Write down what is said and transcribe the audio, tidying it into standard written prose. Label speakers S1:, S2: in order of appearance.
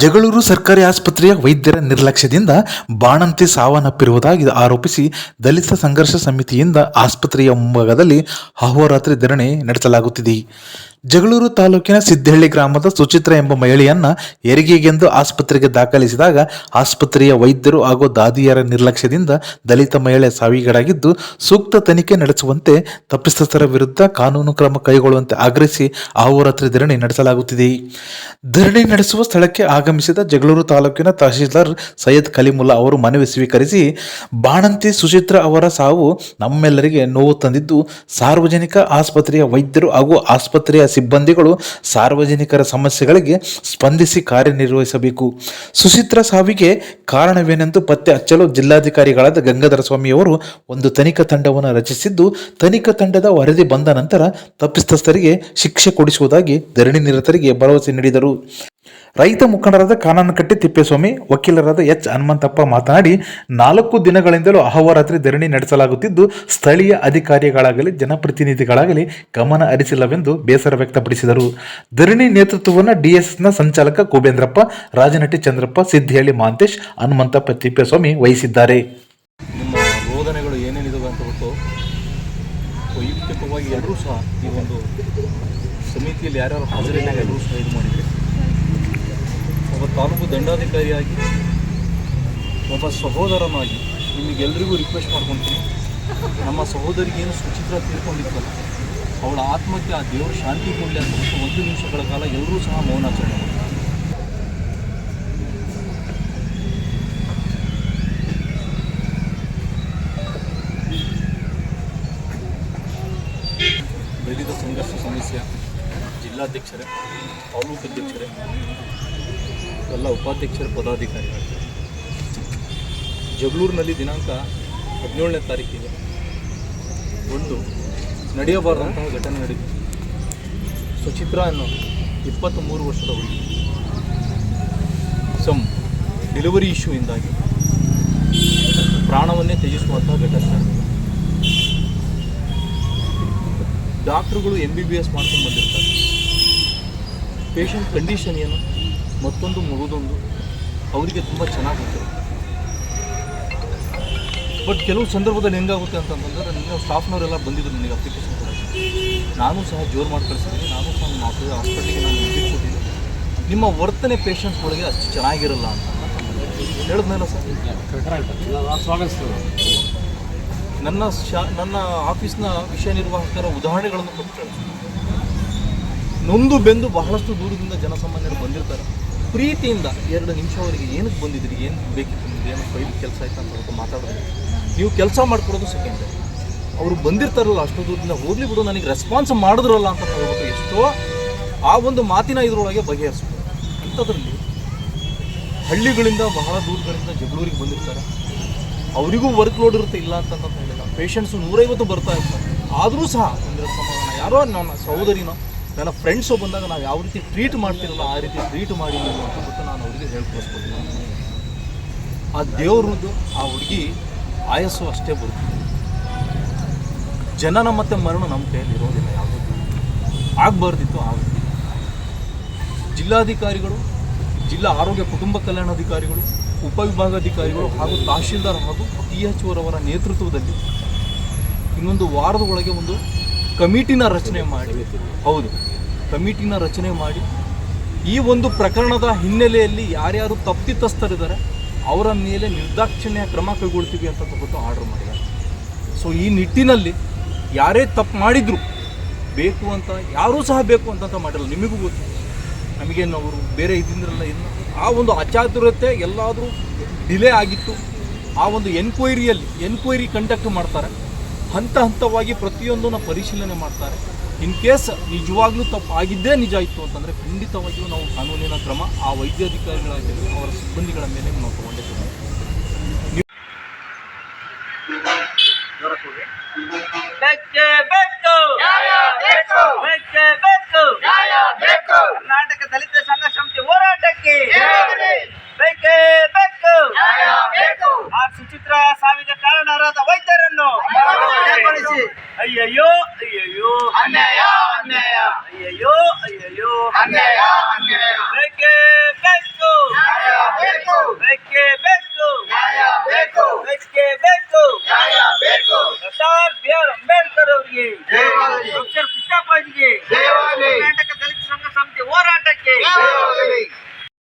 S1: ಜಗಳೂರು ಸರ್ಕಾರಿ ಆಸ್ಪತ್ರೆಯ ವೈದ್ಯರ ನಿರ್ಲಕ್ಷ್ಯದಿಂದ ಬಾಣಂತಿ ಸಾವನ್ನಪ್ಪಿರುವುದಾಗಿ ಆರೋಪಿಸಿ ದಲಿತ ಸಂಘರ್ಷ ಸಮಿತಿಯಿಂದ ಆಸ್ಪತ್ರೆಯ ಮುಂಭಾಗದಲ್ಲಿ ಅಹೋರಾತ್ರಿ ಧರಣಿ ನಡೆಸಲಾಗುತ್ತಿದೆ. ಜಗಳೂರು ತಾಲೂಕಿನ ಸಿದ್ದಹಳ್ಳಿ ಗ್ರಾಮದ ಸುಚಿತ್ರ ಎಂಬ ಮಹಿಳೆಯನ್ನ ಹೆರಿಗೆಗೆಂದು ಆಸ್ಪತ್ರೆಗೆ ದಾಖಲಿಸಿದಾಗ ಆಸ್ಪತ್ರೆಯ ವೈದ್ಯರು ಹಾಗೂ ದಾದಿಯರ ನಿರ್ಲಕ್ಷ್ಯದಿಂದ ದಲಿತ ಮಹಿಳೆ ಸಾವಿಗೀಡಾಗಿದ್ದು, ಸೂಕ್ತ ತನಿಖೆ ನಡೆಸುವಂತೆ, ತಪ್ಪಿತಸ್ಥರ ವಿರುದ್ಧ ಕಾನೂನು ಕ್ರಮ ಕೈಗೊಳ್ಳುವಂತೆ ಆಗ್ರಹಿಸಿ ಅಹೋರಾತ್ರಿ ಧರಣಿ ನಡೆಸಲಾಗುತ್ತಿದೆ. ಧರಣಿ ನಡೆಸುವ ಸ್ಥಳಕ್ಕೆ ಆಗಮಿಸಿದ ಜಗಳೂರು ತಾಲೂಕಿನ ತಹಶೀಲ್ದಾರ್ ಸೈಯದ್ ಕಲಿಮುಲ್ಲಾ ಅವರು ಮನವಿ ಸ್ವೀಕರಿಸಿ, ಬಾಣಂತಿ ಸುಚಿತ್ರ ಅವರ ಸಾವು ನಮ್ಮೆಲ್ಲರಿಗೆ ನೋವು ತಂದಿದ್ದು, ಸಾರ್ವಜನಿಕ ಆಸ್ಪತ್ರೆಯ ವೈದ್ಯರು ಹಾಗೂ ಆಸ್ಪತ್ರೆಯ ಸಿಬ್ಬಂದಿಗಳು ಸಾರ್ವಜನಿಕರ ಸಮಸ್ಯೆಗಳಿಗೆ ಸ್ಪಂದಿಸಿ ಕಾರ್ಯನಿರ್ವಹಿಸಬೇಕು. ಸುಚಿತ್ರ ಸಾವಿಗೆ ಕಾರಣವೇನೆಂದು ಪತ್ತೆ ಹಚ್ಚಲು ಜಿಲ್ಲಾಧಿಕಾರಿಗಳಾದ ಗಂಗಾಧರ ಸ್ವಾಮಿಯವರು ಒಂದು ತನಿಖಾ ತಂಡವನ್ನು ರಚಿಸಿದ್ದು, ತನಿಖಾ ತಂಡದ ವರದಿ ಬಂದ ನಂತರ ತಪ್ಪಿತಸ್ಥರಿಗೆ ಶಿಕ್ಷೆ ಕೊಡಿಸುವುದಾಗಿ ಧರಣಿ ನಿರತರಿಗೆ ಭರವಸೆ ನೀಡಿದರು. ರೈತ ಮುಖಂಡರಾದ ಕಾನನಕಟ್ಟಿ ತಿಪ್ಪೇಸ್ವಾಮಿ, ವಕೀಲರಾದ ಎಚ್ ಹನುಮಂತಪ್ಪ ಮಾತನಾಡಿ, 4 ದಿನಗಳಿಂದಲೂ ಅಹೋರಾತ್ರಿ ಧರಣಿ ನಡೆಸಲಾಗುತ್ತಿದ್ದು, ಸ್ಥಳೀಯ ಅಧಿಕಾರಿಗಳಾಗಲಿ ಜನಪ್ರತಿನಿಧಿಗಳಾಗಲಿ ಗಮನ ಹರಿಸಿಲ್ಲವೆಂದು ಬೇಸರ ವ್ಯಕ್ತಪಡಿಸಿದರು. ಧರಣಿ ನೇತೃತ್ವವನ್ನು ಡಿಎಸ್ಎಸ್ನ ಸಂಚಾಲಕ ಕುಬೇಂದ್ರಪ್ಪ, ರಾಜನಟ್ಟಿ ಚಂದ್ರಪ್ಪ, ಸಿದ್ದಿಹಳ್ಳಿ ಮಹಾಂತೇಶ್, ಹನುಮಂತಪ್ಪ ತಿಪ್ಪೇಸ್ವಾಮಿ ವಹಿಸಿದ್ದಾರೆ.
S2: ನಿಮ್ಮ ಬೋಧನೆಗಳು ಏನೇನಿದಾವೆ ಅಂತ ಬಿಟ್ಟು ವೈಯಕ್ತಿಕವಾಗಿ ಎಲ್ಲರೂ ಸಹ ಈ ಒಂದು ಸಮಿತಿಯಲ್ಲಿ ಯಾರ್ಯಾರು ಹಾಜರಿದ್ದಾಗ ಎಲ್ಲರೂ ಸಹ ಇದು ಮಾಡಿದರೆ, ಒಬ್ಬ ತಾಲೂಕು ದಂಡಾಧಿಕಾರಿಯಾಗಿ ಒಬ್ಬ ಸಹೋದರನಾಗಿ ನಿಮಗೆಲ್ಲರಿಗೂ ರಿಕ್ವೆಸ್ಟ್ ಮಾಡ್ಕೊತೀನಿ, ನಮ್ಮ ಸಹೋದರಿಗೇನು ಸುಚಿತ್ರ ತೀರ್ಕೊಂಡಿದ್ದಲ್ಲ ಅವಳ ಆತ್ಮಕ್ಕೆ ಆ ದೇವರು ಶಾಂತಿ ಕೊಡಲಿ ಅಂತ 1 ನಿಮಿಷಗಳ ಕಾಲ ಎಲ್ಲರೂ ಸಹ ಮೌನಾಚರಣೆ ಮಾಡ್ತಾರೆ. ದಲಿತ ಸಂಘರ್ಷ ಸಮಿತಿಯ ಜಿಲ್ಲಾಧ್ಯಕ್ಷರೇ, ತಾಲೂಕು ಅಧ್ಯಕ್ಷರೇ, ಎಲ್ಲ ಉಪಾಧ್ಯಕ್ಷರ ಪದಾಧಿಕಾರಿಗಳು, ಜಗಳೂರಿನಲ್ಲಿ ದಿನಾಂಕ 17ನೇ ತಾರೀಕಿಗೆ ಒಂದು ನಡೆಯಬಾರದಂತಹ ಘಟನೆ ನಡೆದಿದೆ. ಸುಚಿತ್ರ ಅನ್ನೋ 23 ವರ್ಷದ ಹುಡುಗಿ ಡೆಲಿವರಿ ಇಶ್ಯೂಯಿಂದಾಗಿ ಪ್ರಾಣವನ್ನೇ ತ್ಯಜಿಸುವಂತಹ ಘಟನೆ ನಡೆದಿದೆ. ಡಾಕ್ಟ್ರುಗಳು MBBS ಮಾಡ್ಕೊಂಡು ಬಂದಿರ್ತಾರೆ. ಪೇಷಂಟ್ ಕಂಡೀಷನ್ ಏನು, ಮತ್ತೊಂದು ಮಗುದೊಂದು ಅವರಿಗೆ ತುಂಬ ಚೆನ್ನಾಗಿ ಗೊತ್ತಿರುತ್ತೆ. ಬಟ್ ಕೆಲವು ಸಂದರ್ಭದಲ್ಲಿ ಹೆಂಗಾಗುತ್ತೆ ಅಂತಂತಂದರೆ, ನೀವು ಸ್ಟಾಫ್ನವರೆಲ್ಲ ಬಂದಿದ್ರು ನನಗೆ ಅಪ್ಲಿಕೇಶನ್ ಕೊಡೋಕ್ಕೆ, ನಾನು ಸಹ ಜೋರು ಮಾಡಿ ಕಳಿಸಿದ್ದೀನಿ, ನಾನು ಸಹ ನಿಮ್ಮ ಹಾಸ್ಪಿಟ್ಲಿಗೆ ನಾನು ವಿಸಿಟ್ ಕೊಟ್ಟಿದ್ದೀನಿ, ನಿಮ್ಮ ವರ್ತನೆ ಪೇಷಂಟ್ಸ್ಗಳಿಗೆ ಅಷ್ಟು ಚೆನ್ನಾಗಿರಲ್ಲ ಅಂತ ಹೇಳಿದ್ಮೇಲೆ ಸರ್ ಸ್ವಾಗತಿಸ್ತೇವೆ. ನನ್ನ ಆಫೀಸ್ನ ವಿಷಯ ನಿರ್ವಾಹಕರ ಉದಾಹರಣೆಗಳನ್ನು ಕೊಟ್ಟು ಕಳಿಸ್ತೀನಿ. ನೊಂದು ಬೆಂದು ಬಹಳಷ್ಟು ದೂರದಿಂದ ಜನಸಾಮಾನ್ಯರು ಬಂದಿರ್ತಾರೆ. ಪ್ರೀತಿಯಿಂದ 2 ನಿಮಿಷ ಅವರಿಗೆ ಏನಕ್ಕೆ ಬಂದಿದ್ರಿ, ಏನು ಬೇಕಿತ್ತು, ನಿಮ್ದು ಏನು ಫೈಲ್ ಕೆಲಸ ಆಯ್ತು ಅಂತ ಮಾತಾಡೋದು, ನೀವು ಕೆಲಸ ಮಾಡ್ಕೊಡೋದು ಸೆಕೆಂಡ್. ಅವರು ಬಂದಿರ್ತಾರಲ್ಲ ಅಷ್ಟು ದೂರದಿಂದ, ಹೋಗಲಿ ಬಿಡು ನನಗೆ ರೆಸ್ಪಾನ್ಸ್ ಮಾಡಿದ್ರಲ್ಲ ಅಂತ ಹೇಳ್ಬಿಟ್ಟು ಎಷ್ಟೋ ಆ ಒಂದು ಮಾತಿನ ಇದರೊಳಗೆ ಬಗೆಹರಿಸ್ಬೋದು. ಅಂಥದ್ರಲ್ಲಿ ಹಳ್ಳಿಗಳಿಂದ ಬಹಳ ದೂರಗಳಿಂದ ಜಗಳೂರಿಗೆ ಬಂದಿರ್ತಾರೆ. ಅವರಿಗೂ ವರ್ಕ್ ಲೋಡ್ ಇರುತ್ತೆ, ಇಲ್ಲ ಅಂತ ಹೇಳಿಲ್ಲ. ಪೇಷಂಟ್ಸು 150 ಬರ್ತಾ ಇರ್ತಾರೆ. ಆದರೂ ಸಹ ಒಂದಿರೋ ಸಮಾಧಾನ, ಯಾರೋ ನನ್ನ ಸಹೋದರಿನೋ ನನ್ನ ಫ್ರೆಂಡ್ಸು ಬಂದಾಗ ನಾವು ಯಾವ ರೀತಿ ಟ್ರೀಟ್ ಮಾಡ್ತಿರಲ್ಲ ಆ ರೀತಿ ಟ್ರೀಟ್ ಮಾಡಿ ಅಂತ ಬಿಟ್ಟು ನಾನು ಅವರಿಗೆ ಹೇಳ್ಕೊಳಿಸ್ಕೊಡ್ತೀನಿ. ಆ ದೇವ್ರದ್ದು ಆ ಹುಡುಗಿ ಆಯಸ್ಸು ಅಷ್ಟೇ ಬರುತ್ತೆ. ಜನನ ಮತ್ತು ಮರಣ ನಮ್ಮ ಕೈಯಲ್ಲಿ ಇರೋದಿಲ್ಲ, ಯಾವುದೂ ಆಗಬಾರ್ದಿತ್ತು ಆಗುತ್ತೆ. ಜಿಲ್ಲಾಧಿಕಾರಿಗಳು, ಜಿಲ್ಲಾ ಆರೋಗ್ಯ ಕುಟುಂಬ ಕಲ್ಯಾಣಾಧಿಕಾರಿಗಳು, ಉಪವಿಭಾಗಾಧಿಕಾರಿಗಳು ಹಾಗೂ ತಹಶೀಲ್ದಾರ್ ಹಾಗೂ THO ರವರ ನೇತೃತ್ವದಲ್ಲಿ ಇನ್ನೊಂದು ವಾರದ ಒಳಗೆ ಒಂದು ಕಮಿಟಿನ ರಚನೆ ಮಾಡಿ, ಹೌದು ಕಮಿಟಿನ ರಚನೆ ಮಾಡಿ, ಈ ಒಂದು ಪ್ರಕರಣದ ಹಿನ್ನೆಲೆಯಲ್ಲಿ ಯಾರ್ಯಾರು ತಪ್ಪಿತಸ್ಥರಿದ್ದಾರೆ ಅವರ ಮೇಲೆ ನಿರ್ದಾಕ್ಷಿಣ್ಯ ಕ್ರಮ ಕೈಗೊಳ್ತೀವಿ ಅಂತ ತಗೊಂಡು ಆರ್ಡರ್ ಮಾಡಿದ್ದಾರೆ. ಸೊ ಈ ನಿಟ್ಟಿನಲ್ಲಿ ಯಾರೇ ತಪ್ಪು ಮಾಡಿದ್ರು ಬೇಕು ಅಂತ ಯಾರೂ ಸಹ ಬೇಕು ಅಂತ ಮಾಡಿರಲ್ಲ. ನಿಮಗೂ ಗೊತ್ತು, ನಮಗೇನು ಅವರು ಬೇರೆ ಇದ್ದಿದ್ರಲ್ಲ, ಏನು ಆ ಒಂದು ಅಚಾತುರ್ಯತೆ ಎಲ್ಲಾದರೂ ಡಿಲೇ ಆಗಿತ್ತು. ಆ ಒಂದು ಎನ್ಕ್ವೈರಿ ಕಂಡಕ್ಟ್ ಮಾಡ್ತಾರೆ, ಹಂತ ಹಂತವಾಗಿ ಪ್ರತಿಯೊಂದನ್ನು ಪರಿಶೀಲನೆ ಮಾಡ್ತಾರೆ. ಇನ್ ಕೇಸ್ ನಿಜವಾಗ್ಲೂ ತಪ್ಪು ಆಗಿದ್ದೇ ನಿಜ ಇತ್ತು ಅಂತಂದರೆ ಖಂಡಿತವಾಗಿಯೂ ನಾವು ಕಾನೂನಿನ ಕ್ರಮ ಆ ವೈದ್ಯಾಧಿಕಾರಿಗಳಾಗಿರಲಿ ಅವರ ಸಿಬ್ಬಂದಿಗಳ ಮೇಲೆ ನಾವು ತಗೊಂಡಿದ್ದೇವೆ.
S3: ಕರ್ನಾಟಕ ದಲಿತ ಸಂಘರ್ಷ ಸಮಿತಿ ಹೋರಾಟಕ್ಕೆ ಆ ಸುಚಿತ್ರ ಸಾವಿಗೆ ಕಾರಣರಾದ ವೈದ್ಯರನ್ನು ಅಯ್ಯಯ್ಯೋ ಅಯ್ಯಯ್ಯೋ ಅನ್ಯಾಯ ಅನ್ಯಾಯ, ಅಯ್ಯಯ್ಯೋ ಅಯ್ಯಯ್ಯೋ ಅನ್ಯಾಯ ಅನ್ಯಾಯ, ಬೇಕೇ ಬೇಕು. ಬೇಕೇ ಬೇಕು ಡಾಕ್ಟರ್ ಬಿ ಆರ್ ಅಂಬೇಡ್ಕರ್ ಅವರಿಗೆ ಪ್ರೊಫೆಸರ್ ಕೃಷ್ಣಪ್ಪಾಜಿಗೆ